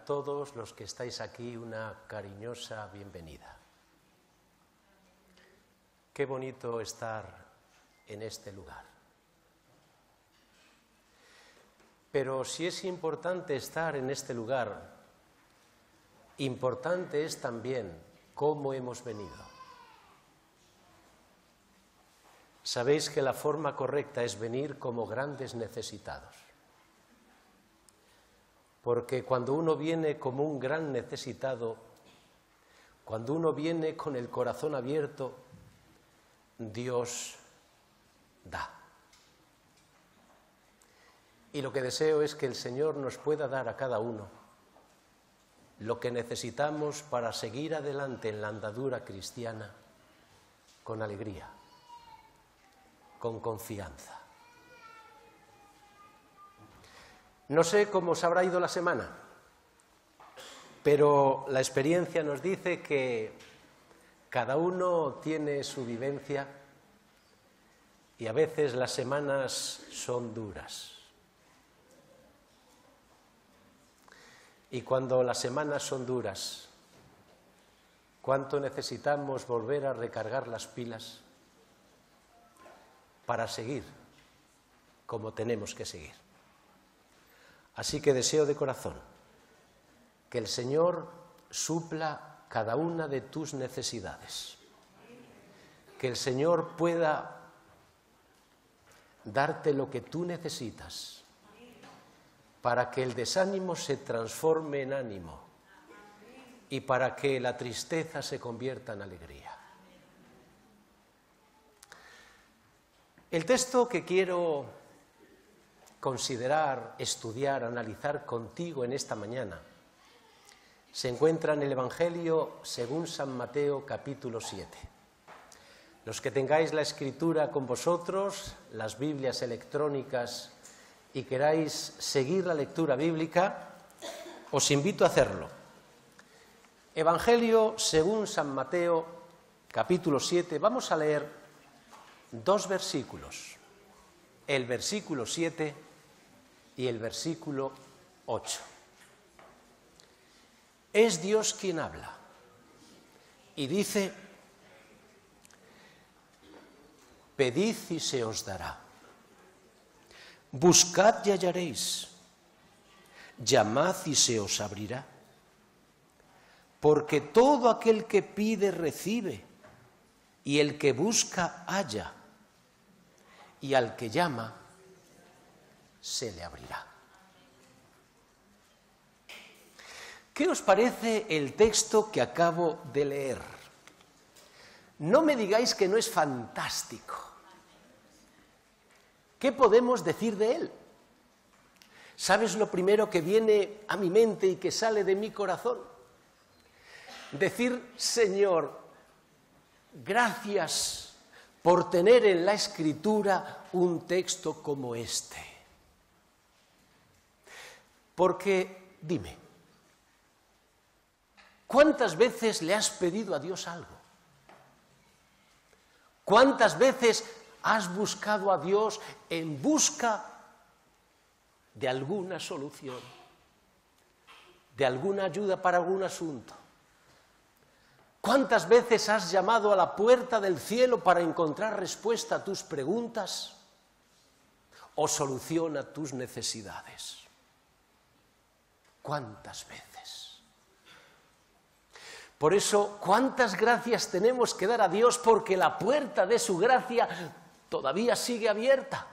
todos los que estáis aquí una cariñosa bienvenida. Qué bonito estar en este lugar. Pero si es importante estar en este lugar, importante es también cómo hemos venido. Sabéis que la forma correcta es venir como grandes necesitados. Porque cuando uno viene como un gran necesitado, cuando uno viene con el corazón abierto, Dios da. Y lo que deseo es que el Señor nos pueda dar a cada uno lo que necesitamos para seguir adelante en la andadura cristiana con alegría, con confianza. No sé cómo os habrá ido la semana, pero la experiencia nos dice que cada uno tiene su vivencia y a veces las semanas son duras. Y cuando las semanas son duras, ¿cuánto necesitamos volver a recargar las pilas para seguir como tenemos que seguir? Así que deseo de corazón que el Señor supla cada una de tus necesidades, que el Señor pueda darte lo que tú necesitas para que el desánimo se transforme en ánimo y para que la tristeza se convierta en alegría. El texto que quiero considerar, estudiar, analizar contigo en esta mañana se encuentra en el Evangelio según San Mateo, capítulo 7. Los que tengáis la Escritura con vosotros, las Biblias electrónicas y queráis seguir la lectura bíblica, os invito a hacerlo. Evangelio según San Mateo, capítulo 7, vamos a leer dos versículos, el versículo 7 y el versículo 8. Es Dios quien habla y dice: pedid y se os dará, buscad y hallaréis, llamad y se os abrirá, porque todo aquel que pide recibe, y el que busca halla, y al que llama se le abrirá. ¿Qué os parece el texto que acabo de leer? No me digáis que no es fantástico. ¿Qué podemos decir de él? ¿Sabes lo primero que viene a mi mente y que sale de mi corazón? Decir: Señor, gracias por tener en la Escritura un texto como este. Porque, dime, ¿cuántas veces le has pedido a Dios algo? ¿Cuántas veces has buscado a Dios en busca de alguna solución, de alguna ayuda para algún asunto? ¿Cuántas veces has llamado a la puerta del cielo para encontrar respuesta a tus preguntas o solución a tus necesidades? ¿Cuántas veces? Por eso, ¿cuántas gracias tenemos que dar a Dios porque la puerta de su gracia todavía sigue abierta?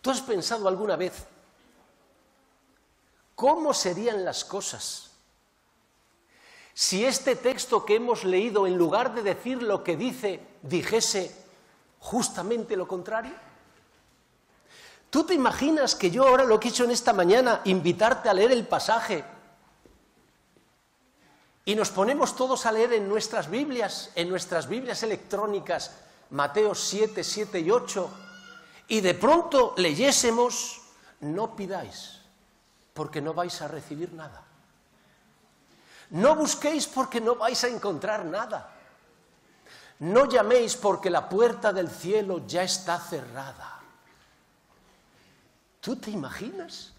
¿Tú has pensado alguna vez cómo serían las cosas si este texto que hemos leído, en lugar de decir lo que dice, dijese justamente lo contrario? ¿Tú te imaginas que yo ahora lo que he hecho en esta mañana, invitarte a leer el pasaje, y nos ponemos todos a leer en nuestras Biblias electrónicas, Mateo 7, 7 y 8, y de pronto leyésemos: no pidáis, porque no vais a recibir nada. No busquéis, porque no vais a encontrar nada. No llaméis, porque la puerta del cielo ya está cerrada. ¿Tú te imaginas?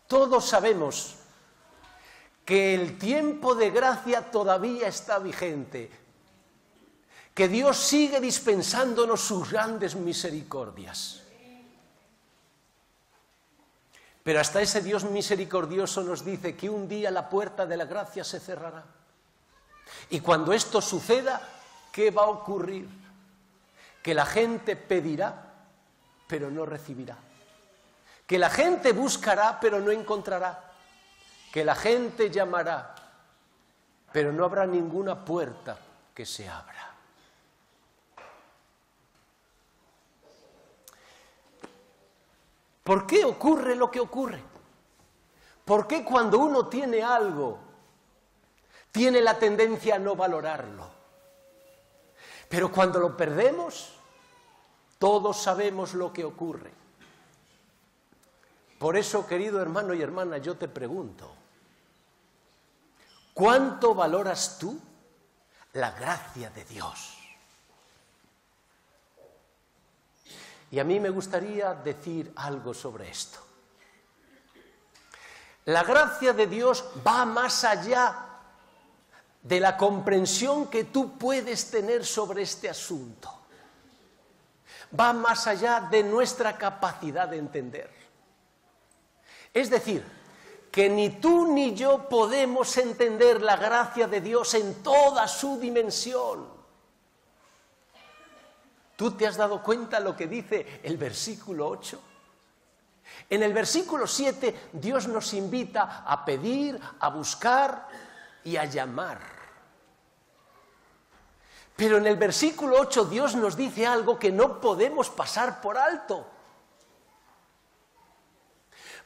Todos sabemos que el tiempo de gracia todavía está vigente, que Dios sigue dispensándonos sus grandes misericordias. Pero hasta ese Dios misericordioso nos dice que un día la puerta de la gracia se cerrará. Y cuando esto suceda, ¿qué va a ocurrir? Que la gente pedirá, pero no recibirá. Que la gente buscará, pero no encontrará. Que la gente llamará, pero no habrá ninguna puerta que se abra. ¿Por qué ocurre lo que ocurre? ¿Por qué cuando uno tiene algo, tiene la tendencia a no valorarlo? Pero cuando lo perdemos, todos sabemos lo que ocurre. Por eso, querido hermano y hermana, yo te pregunto, ¿cuánto valoras tú la gracia de Dios? Y a mí me gustaría decir algo sobre esto. La gracia de Dios va más allá de la comprensión que tú puedes tener sobre este asunto. Va más allá de nuestra capacidad de entender. Es decir, que ni tú ni yo podemos entender la gracia de Dios en toda su dimensión. ¿Tú te has dado cuenta lo que dice el versículo 8? En el versículo 7, Dios nos invita a pedir, a buscar y a llamar. Pero en el versículo 8, Dios nos dice algo que no podemos pasar por alto.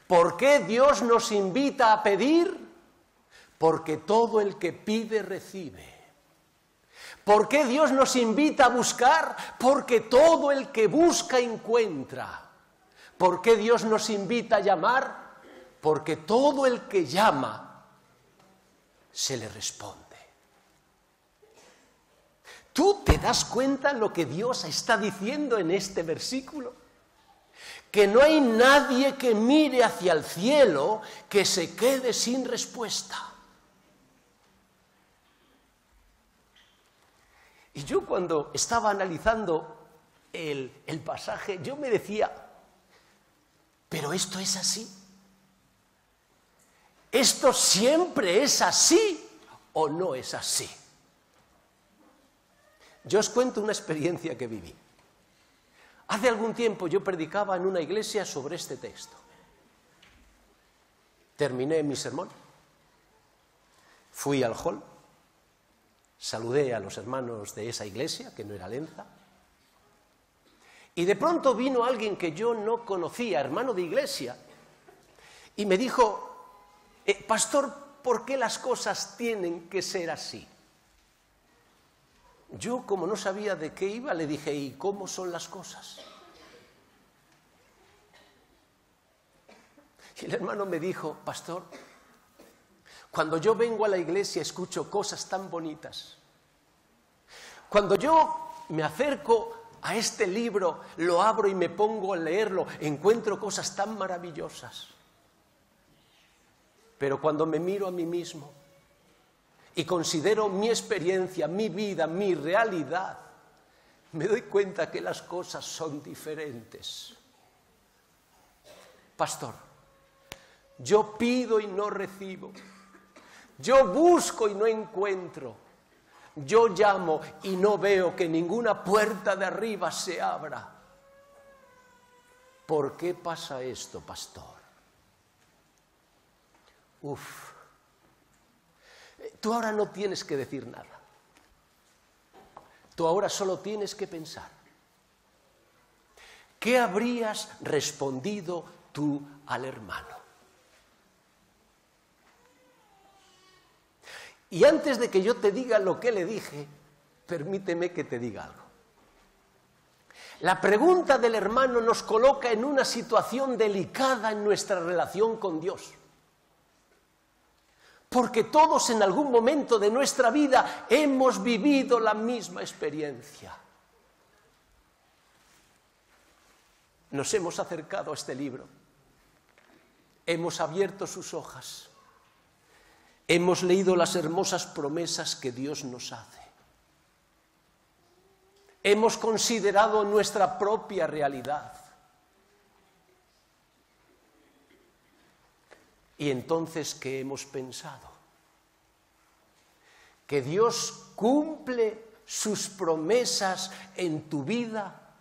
¿Por qué Dios nos invita a pedir? Porque todo el que pide, recibe. ¿Por qué Dios nos invita a buscar? Porque todo el que busca, encuentra. ¿Por qué Dios nos invita a llamar? Porque todo el que llama, se le responde. ¿Tú te das cuenta lo que Dios está diciendo en este versículo? Que no hay nadie que mire hacia el cielo que se quede sin respuesta. Y yo cuando estaba analizando el pasaje, yo me decía, ¿pero esto es así? ¿Esto siempre es así o no es así? Yo os cuento una experiencia que viví. Hace algún tiempo yo predicaba en una iglesia sobre este texto. Terminé mi sermón, fui al hall, saludé a los hermanos de esa iglesia, que no era Lenza, y de pronto vino alguien que yo no conocía, hermano de iglesia, y me dijo, pastor, ¿por qué las cosas tienen que ser así? Yo, como no sabía de qué iba, le dije, ¿y cómo son las cosas? Y el hermano me dijo, pastor, cuando yo vengo a la iglesia escucho cosas tan bonitas. Cuando yo me acerco a este libro, lo abro y me pongo a leerlo, encuentro cosas tan maravillosas. Pero cuando me miro a mí mismo y considero mi experiencia, mi vida, mi realidad, me doy cuenta que las cosas son diferentes. Pastor, yo pido y no recibo. Yo busco y no encuentro. Yo llamo y no veo que ninguna puerta de arriba se abra. ¿Por qué pasa esto, pastor? Tú ahora no tienes que decir nada. Tú ahora solo tienes que pensar. ¿Qué habrías respondido tú al hermano? Y antes de que yo te diga lo que le dije, permíteme que te diga algo. La pregunta del hermano nos coloca en una situación delicada en nuestra relación con Dios. Porque todos en algún momento de nuestra vida hemos vivido la misma experiencia. nos hemos acercado a este libro, hemos abierto sus hojas, hemos leído las hermosas promesas que Dios nos hace, hemos considerado nuestra propia realidad. Y entonces, ¿qué hemos pensado? ¿Que Dios cumple sus promesas en tu vida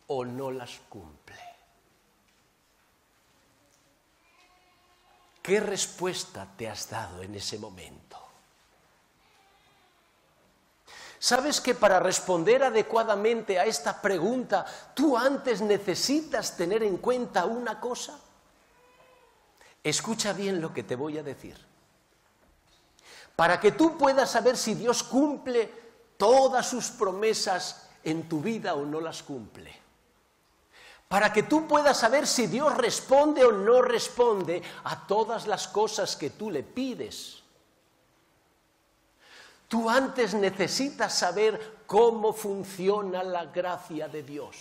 o no las cumple? ¿Qué respuesta te has dado en ese momento? ¿Sabes que para responder adecuadamente a esta pregunta, tú antes necesitas tener en cuenta una cosa? Escucha bien lo que te voy a decir. Para que tú puedas saber si Dios cumple todas sus promesas en tu vida o no las cumple. Para que tú puedas saber si Dios responde o no responde a todas las cosas que tú le pides. Tú antes necesitas saber cómo funciona la gracia de Dios.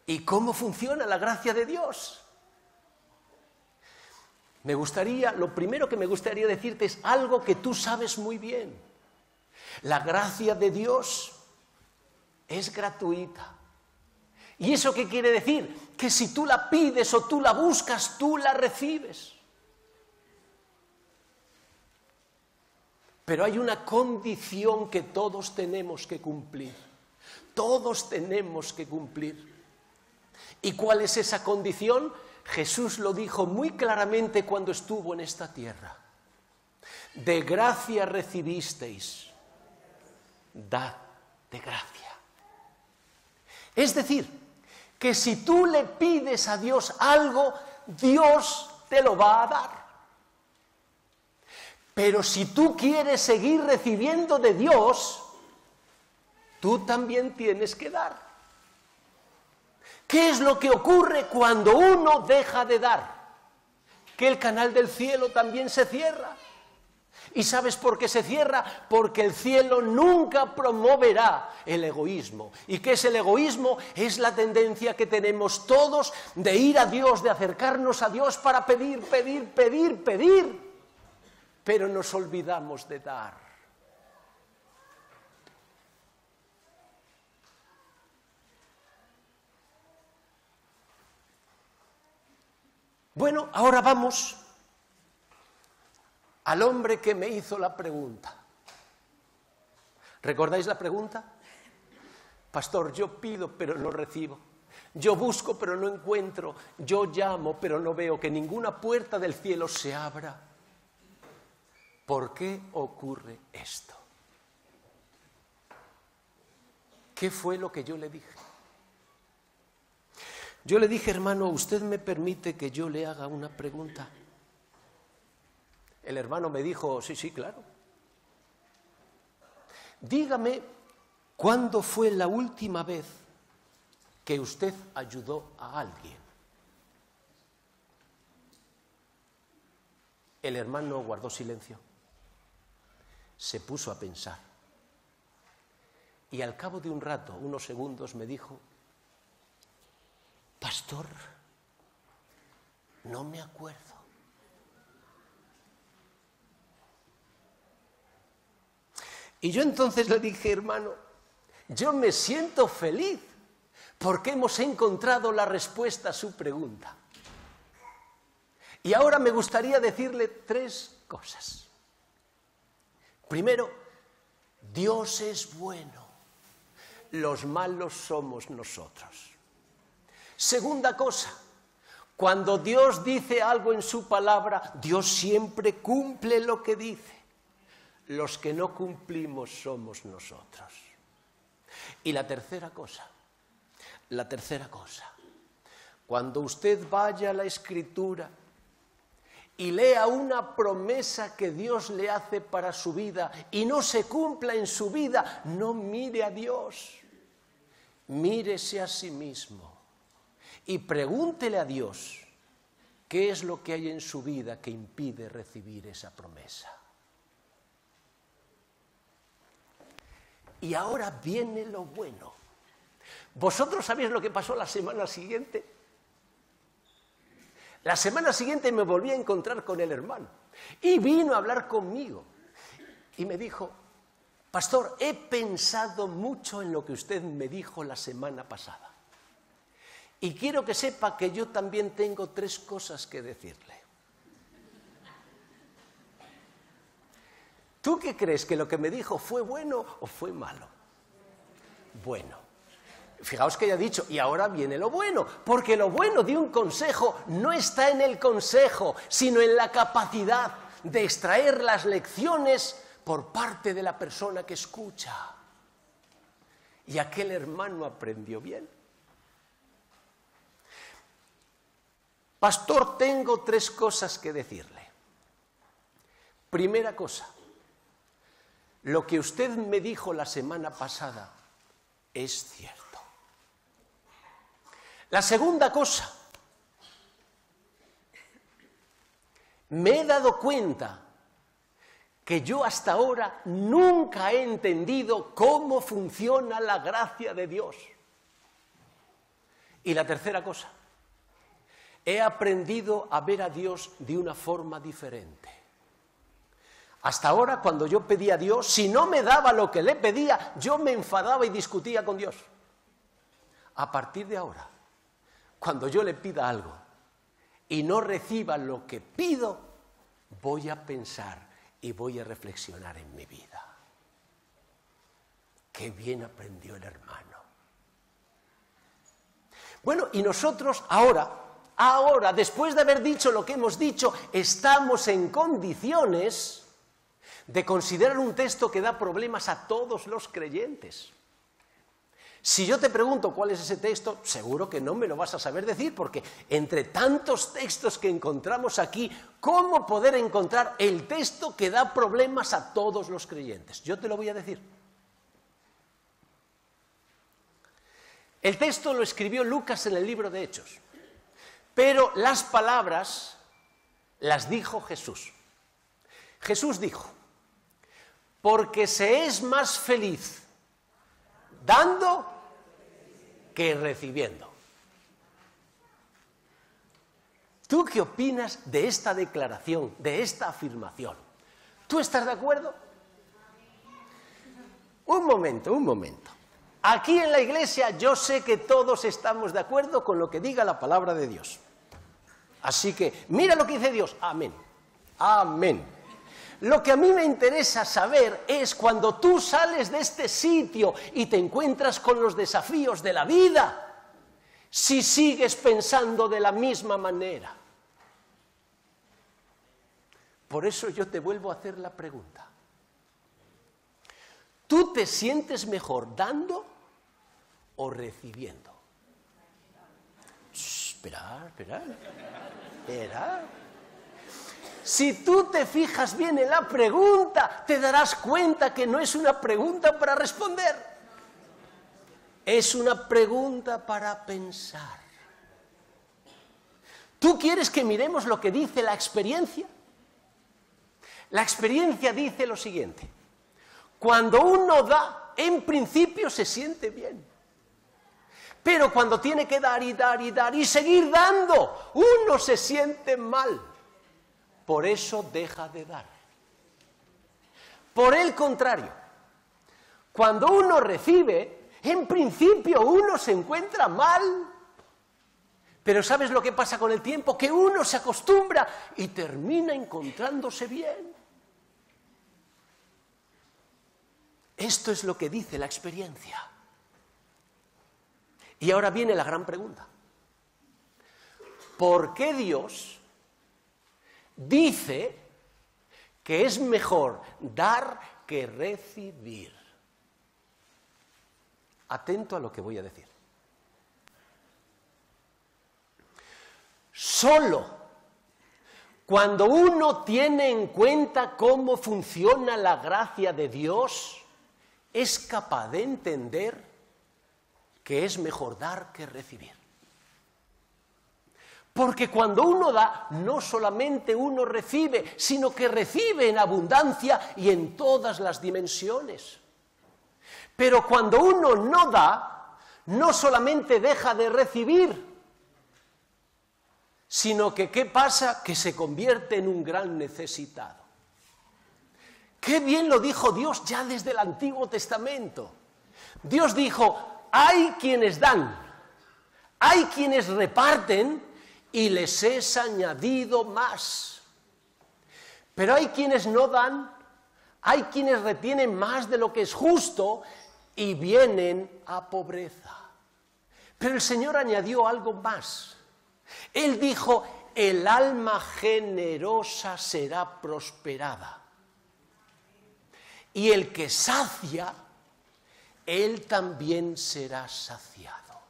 ¿Y cómo funciona la gracia de Dios? Lo primero que me gustaría decirte es algo que tú sabes muy bien. La gracia de Dios es gratuita. ¿Y eso qué quiere decir? Que si tú la pides o tú la buscas, tú la recibes. Pero hay una condición que todos tenemos que cumplir. Todos tenemos que cumplir. ¿Y cuál es esa condición? Jesús lo dijo muy claramente cuando estuvo en esta tierra. De gracia recibisteis, dad de gracia. Es decir, que si tú le pides a Dios algo, Dios te lo va a dar. Pero si tú quieres seguir recibiendo de Dios, tú también tienes que dar. ¿Qué es lo que ocurre cuando uno deja de dar? Que el canal del cielo también se cierra. ¿Y sabes por qué se cierra? Porque el cielo nunca promoverá el egoísmo. ¿Y qué es el egoísmo? Es la tendencia que tenemos todos de ir a Dios, de acercarnos a Dios para pedir, pedir, pedir, pedir. Pero nos olvidamos de dar. Bueno, ahora vamos al hombre que me hizo la pregunta. ¿Recordáis la pregunta? Pastor, yo pido pero no recibo. Yo busco pero no encuentro. Yo llamo pero no veo que ninguna puerta del cielo se abra. ¿Por qué ocurre esto? ¿Qué fue lo que yo le dije? Yo le dije, hermano, ¿usted me permite que yo le haga una pregunta? El hermano me dijo, sí, claro. Dígame, ¿cuándo fue la última vez que usted ayudó a alguien? El hermano guardó silencio, se puso a pensar y al cabo de un rato, unos segundos, me dijo, Pastor, no me acuerdo. Y yo entonces le dije, hermano, yo me siento feliz porque hemos encontrado la respuesta a su pregunta. Y ahora me gustaría decirle 3 cosas. Primero, Dios es bueno, los malos somos nosotros. Segunda cosa, cuando Dios dice algo en su palabra, Dios siempre cumple lo que dice. Los que no cumplimos somos nosotros. Y la tercera cosa, cuando usted vaya a la Escritura y lea una promesa que Dios le hace para su vida y no se cumpla en su vida, no mire a Dios, mírese a sí mismo. Y pregúntele a Dios qué es lo que hay en su vida que impide recibir esa promesa. Y ahora viene lo bueno. ¿Vosotros sabéis lo que pasó la semana siguiente? La semana siguiente me volví a encontrar con el hermano y vino a hablar conmigo y me dijo: pastor, he pensado mucho en lo que usted me dijo la semana pasada y quiero que sepa que yo también tengo 3 cosas que decirle. ¿Tú qué crees? ¿Que lo que me dijo fue bueno o fue malo? Bueno. Fijaos que ya he dicho, y ahora viene lo bueno, porque lo bueno de un consejo no está en el consejo, sino en la capacidad de extraer las lecciones por parte de la persona que escucha. Y aquel hermano aprendió bien. Pastor, tengo 3 cosas que decirle. Primera cosa, lo que usted me dijo la semana pasada es cierto. La segunda cosa, me he dado cuenta que yo hasta ahora nunca he entendido cómo funciona la gracia de Dios. Y la tercera cosa, he aprendido a ver a Dios de una forma diferente. Hasta ahora, cuando yo pedía a Dios, si no me daba lo que le pedía, yo me enfadaba y discutía con Dios. A partir de ahora, cuando yo le pida algo y no reciba lo que pido, voy a pensar y voy a reflexionar en mi vida. Qué bien aprendió el hermano. Bueno, y nosotros ahora, después de haber dicho lo que hemos dicho, estamos en condiciones de considerar un texto que da problemas a todos los creyentes. Si yo te pregunto cuál es ese texto, seguro que no me lo vas a saber decir, porque entre tantos textos que encontramos aquí, ¿cómo poder encontrar el texto que da problemas a todos los creyentes? Yo te lo voy a decir. El texto lo escribió Lucas en el libro de Hechos, pero las palabras las dijo Jesús. Jesús dijo: porque se es más feliz dando que recibiendo. ¿Tú qué opinas de esta declaración, de esta afirmación? ¿Tú estás de acuerdo? Un momento. Aquí en la iglesia yo sé que todos estamos de acuerdo con lo que diga la palabra de Dios. Así que mira lo que dice Dios. Amén. Amén. Lo que a mí me interesa saber es cuando tú sales de este sitio y te encuentras con los desafíos de la vida, si sigues pensando de la misma manera. Por eso yo te vuelvo a hacer la pregunta. ¿Tú te sientes mejor dando o recibiendo? Espera. Si tú te fijas bien en la pregunta, te darás cuenta que no es una pregunta para responder. Es una pregunta para pensar. ¿Tú quieres que miremos lo que dice la experiencia? La experiencia dice lo siguiente: cuando uno da, en principio se siente bien. Pero cuando tiene que dar y seguir dando, uno se siente mal. Por eso deja de dar. Por el contrario, cuando uno recibe, en principio uno se encuentra mal. Pero ¿sabes lo que pasa con el tiempo? Que uno se acostumbra y termina encontrándose bien. Esto es lo que dice la experiencia. Y ahora viene la gran pregunta. ¿Por qué Dios dice que es mejor dar que recibir? Atento a lo que voy a decir. Solo cuando uno tiene en cuenta cómo funciona la gracia de Dios, es capaz de entender que es mejor dar que recibir. Porque cuando uno da, no solamente uno recibe, sino que recibe en abundancia y en todas las dimensiones. Pero cuando uno no da, no solamente deja de recibir, sino que ¿qué pasa? Que se convierte en un gran necesitado. Qué bien lo dijo Dios ya desde el Antiguo Testamento. Dios dijo, hay quienes dan, hay quienes reparten y les es añadido más. Pero hay quienes no dan, hay quienes retienen más de lo que es justo y vienen a pobreza. Pero el Señor añadió algo más. Él dijo, el alma generosa será prosperada. Y el que sacia, él también será saciado.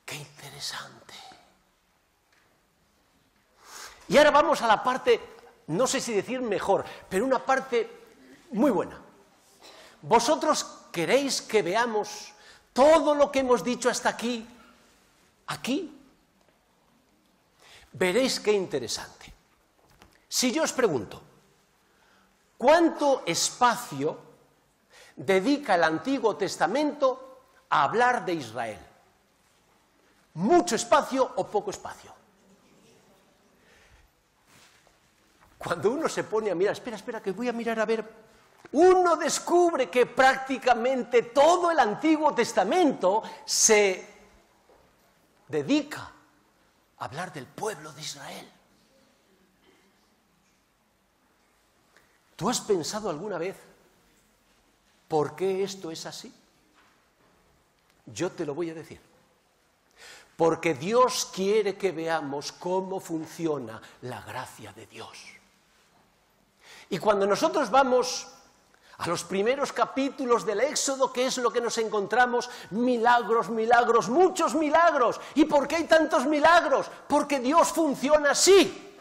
¡Qué interesante! Y ahora vamos a la parte, no sé si decir mejor, pero una parte muy buena. Vosotros queréis que veamos todo lo que hemos dicho hasta aquí, veréis qué interesante. Si yo os pregunto, ¿cuánto espacio dedica el Antiguo Testamento a hablar de Israel? ¿Mucho espacio o poco espacio? Cuando uno se pone a mirar, espera, que voy a mirar a ver, uno descubre que prácticamente todo el Antiguo Testamento se dedica a hablar del pueblo de Israel. ¿Tú has pensado alguna vez por qué esto es así? Yo te lo voy a decir. Porque Dios quiere que veamos cómo funciona la gracia de Dios. Y cuando nosotros vamos a los primeros capítulos del Éxodo, ¿qué es lo que nos encontramos? Milagros, milagros, muchos milagros. ¿Y por qué hay tantos milagros? Porque Dios funciona así.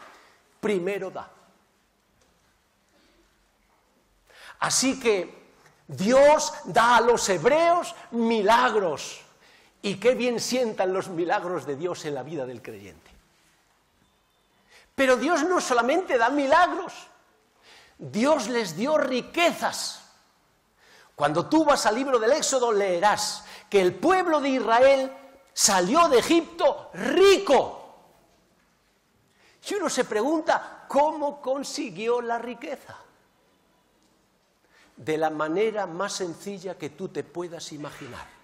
Primero da. Así que Dios da a los hebreos milagros. Y qué bien sientan los milagros de Dios en la vida del creyente. Pero Dios no solamente da milagros, Dios les dio riquezas. Cuando tú vas al libro del Éxodo leerás que el pueblo de Israel salió de Egipto rico. Y uno se pregunta, ¿cómo consiguió la riqueza? De la manera más sencilla que tú te puedas imaginar.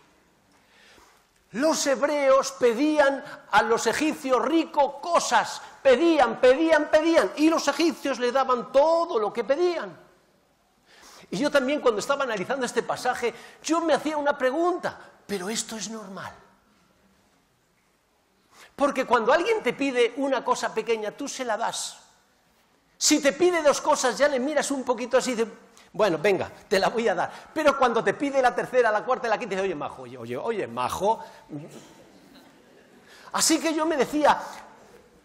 Los hebreos pedían a los egipcios ricos cosas, pedían, y los egipcios le daban todo lo que pedían. Y yo también, cuando estaba analizando este pasaje, yo me hacía una pregunta, ¿pero esto es normal? Porque cuando alguien te pide una cosa pequeña, tú se la das. Si te pide dos cosas, ya le miras un poquito así de... Bueno, venga, te la voy a dar. Pero cuando te pide la tercera, la cuarta y la quinta, dice, oye, majo. Así que yo me decía,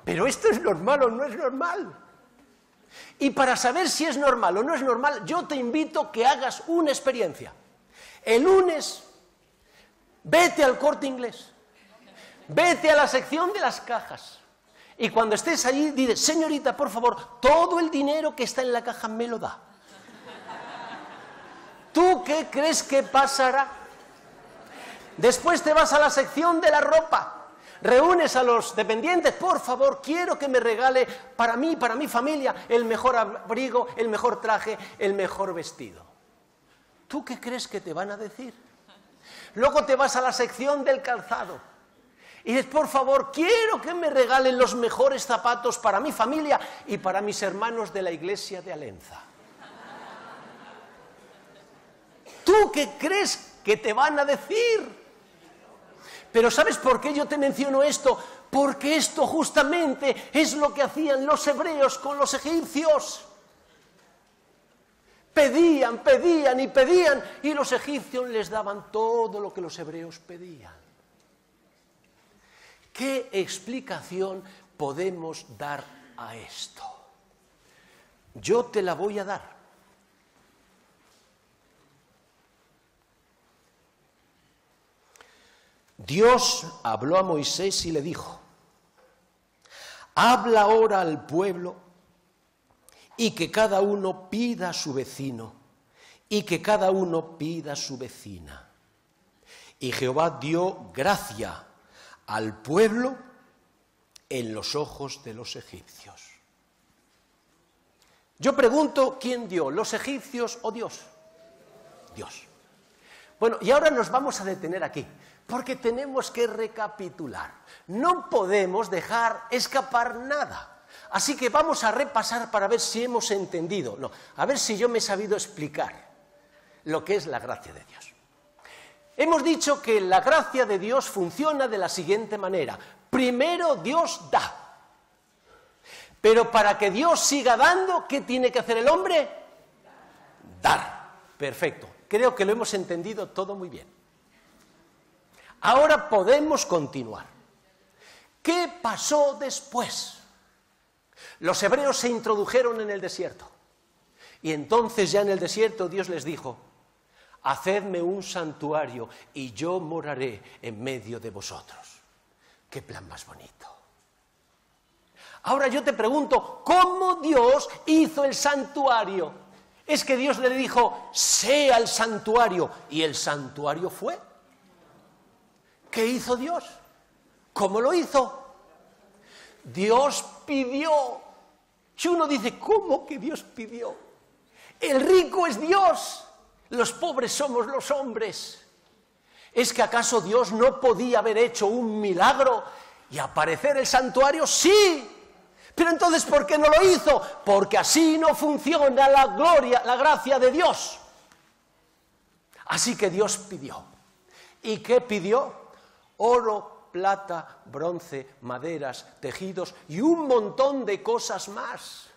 ¿pero esto es normal o no es normal? Y para saber si es normal o no es normal, yo te invito a que hagas una experiencia. El lunes, vete al Corte Inglés. Vete a la sección de las cajas. Y cuando estés allí, dile, señorita, por favor, todo el dinero que está en la caja me lo da. ¿Tú qué crees que pasará? Después te vas a la sección de la ropa, reúnes a los dependientes, por favor, quiero que me regale para mí, para mi familia, el mejor abrigo, el mejor traje, el mejor vestido. ¿Tú qué crees que te van a decir? Luego te vas a la sección del calzado y dices, por favor, quiero que me regalen los mejores zapatos para mi familia y para mis hermanos de la iglesia de Alenza. ¿Tú qué crees que te van a decir? Pero ¿sabes por qué yo te menciono esto? Porque esto justamente es lo que hacían los hebreos con los egipcios. Pedían y los egipcios les daban todo lo que los hebreos pedían. ¿Qué explicación podemos dar a esto? Yo te la voy a dar. Dios habló a Moisés y le dijo, habla ahora al pueblo y que cada uno pida a su vecino y que cada uno pida a su vecina Y Jehová dio gracia al pueblo en los ojos de los egipcios. Yo pregunto, ¿quién dio? ¿Los egipcios o Dios? Dios. Bueno, y ahora nos vamos a detener aquí, porque tenemos que recapitular. No podemos dejar escapar nada. Así que vamos a repasar para ver si hemos entendido. No, a ver si yo me he sabido explicar lo que es la gracia de Dios. Hemos dicho que la gracia de Dios funciona de la siguiente manera. Primero Dios da. Pero para que Dios siga dando, ¿qué tiene que hacer el hombre? Dar. Perfecto. Creo que lo hemos entendido todo muy bien. Ahora podemos continuar. ¿Qué pasó después? Los hebreos se introdujeron en el desierto. Y entonces ya en el desierto Dios les dijo: hacedme un santuario y yo moraré en medio de vosotros. ¡Qué plan más bonito! Ahora yo te pregunto, ¿cómo Dios hizo el santuario? Es que Dios le dijo, sea el santuario, y el santuario fue. ¿Qué hizo Dios? ¿Cómo lo hizo? Dios pidió. Si uno dice, ¿cómo que Dios pidió? El rico es Dios. Los pobres somos los hombres. ¿Es que acaso Dios no podía haber hecho un milagro y aparecer el santuario? Sí. Pero entonces, ¿por qué no lo hizo? Porque así no funciona la gloria, la gracia de Dios. Así que Dios pidió. ¿Y qué pidió? Oro, plata, bronce, maderas, tejidos y un montón de cosas más.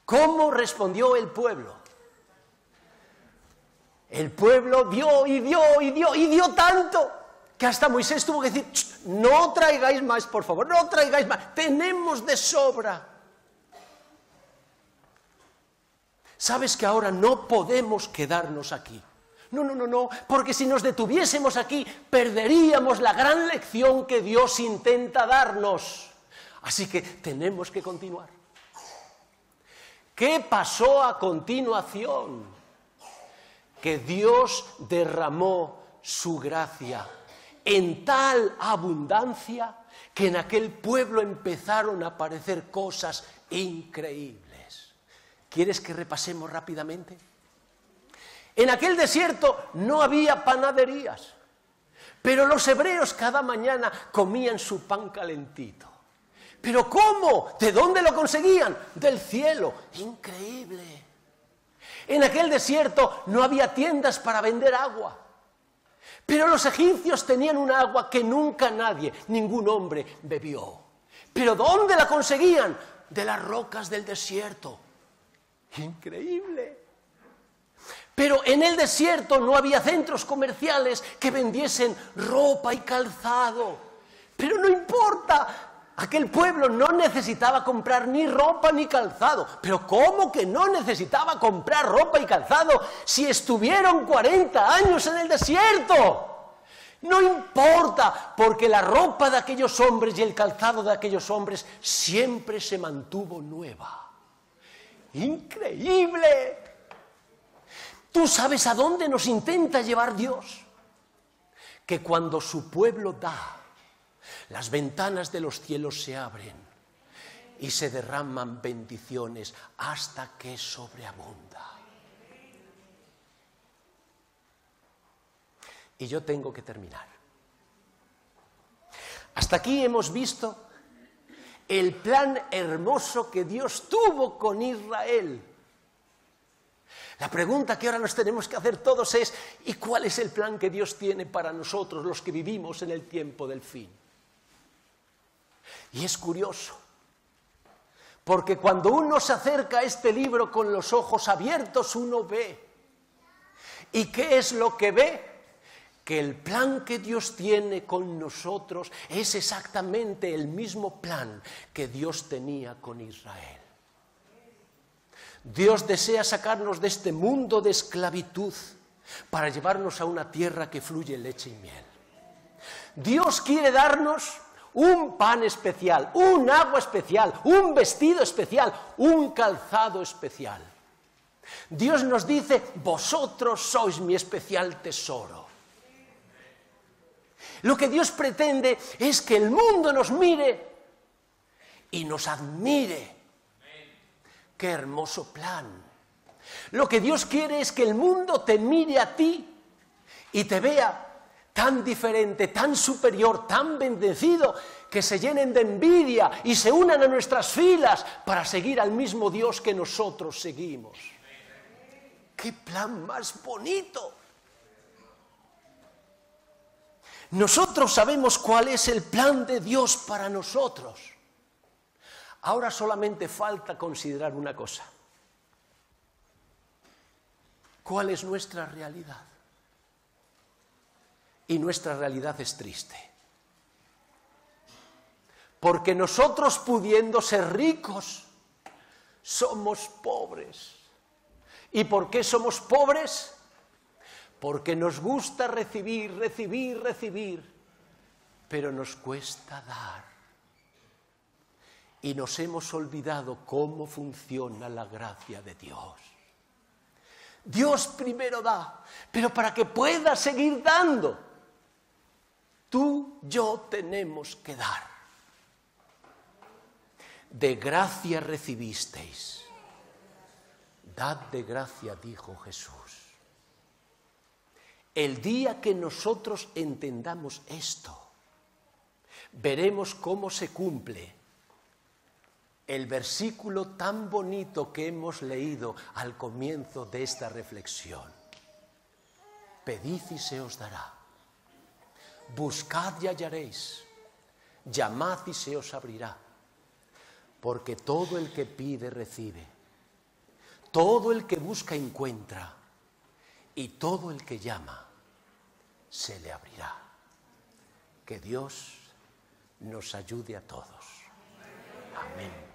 ¿Cómo respondió el pueblo? El pueblo dio y dio y dio y dio tanto que hasta Moisés tuvo que decir, no traigáis más, por favor, no traigáis más, tenemos de sobra. ¿Sabes que ahora no podemos quedarnos aquí? No, porque si nos detuviésemos aquí, perderíamos la gran lección que Dios intenta darnos. Así que tenemos que continuar. ¿Qué pasó a continuación? Que Dios derramó su gracia en tal abundancia que en aquel pueblo empezaron a aparecer cosas increíbles. ¿Quieres que repasemos rápidamente? En aquel desierto no había panaderías, pero los hebreos cada mañana comían su pan calentito. ¿Pero cómo? ¿De dónde lo conseguían? Del cielo. Increíble. En aquel desierto no había tiendas para vender agua. Pero los egipcios tenían un agua que nunca nadie, ningún hombre, bebió. ¿Pero dónde la conseguían? De las rocas del desierto. Increíble. Pero en el desierto no había centros comerciales que vendiesen ropa y calzado. Pero no importa. Aquel pueblo no necesitaba comprar ni ropa ni calzado. ¿Pero cómo que no necesitaba comprar ropa y calzado si estuvieron 40 años en el desierto? No importa, porque la ropa de aquellos hombres y el calzado de aquellos hombres siempre se mantuvo nueva. ¡Increíble! ¿Tú sabes a dónde nos intenta llevar Dios? Que cuando su pueblo da, las ventanas de los cielos se abren y se derraman bendiciones hasta que sobreabunda. Y yo tengo que terminar. Hasta aquí hemos visto el plan hermoso que Dios tuvo con Israel. La pregunta que ahora nos tenemos que hacer todos es, ¿y cuál es el plan que Dios tiene para nosotros, los que vivimos en el tiempo del fin? Y es curioso, porque cuando uno se acerca a este libro con los ojos abiertos, uno ve. ¿Y qué es lo que ve? Que el plan que Dios tiene con nosotros es exactamente el mismo plan que Dios tenía con Israel. Dios desea sacarnos de este mundo de esclavitud para llevarnos a una tierra que fluye leche y miel. Dios quiere darnos un pan especial, un agua especial, un vestido especial, un calzado especial. Dios nos dice, vosotros sois mi especial tesoro. Lo que Dios pretende es que el mundo nos mire y nos admire. ¡Qué hermoso plan! Lo que Dios quiere es que el mundo te mire a ti y te vea tan diferente, tan superior, tan bendecido, que se llenen de envidia y se unan a nuestras filas para seguir al mismo Dios que nosotros seguimos. ¡Qué plan más bonito! Nosotros sabemos cuál es el plan de Dios para nosotros. Ahora solamente falta considerar una cosa. ¿Cuál es nuestra realidad? Y nuestra realidad es triste. Porque nosotros, pudiendo ser ricos, somos pobres. ¿Y por qué somos pobres? Porque nos gusta recibir, pero nos cuesta dar. Y nos hemos olvidado cómo funciona la gracia de Dios. Dios primero da, pero para que pueda seguir dando, tú, yo tenemos que dar. De gracia recibisteis, dad de gracia, dijo Jesús. El día que nosotros entendamos esto, veremos cómo se cumple el versículo tan bonito que hemos leído al comienzo de esta reflexión. Pedid y se os dará. Buscad y hallaréis. Llamad y se os abrirá. Porque todo el que pide recibe. Todo el que busca encuentra. Y todo el que llama se le abrirá. Que Dios nos ayude a todos. Amén.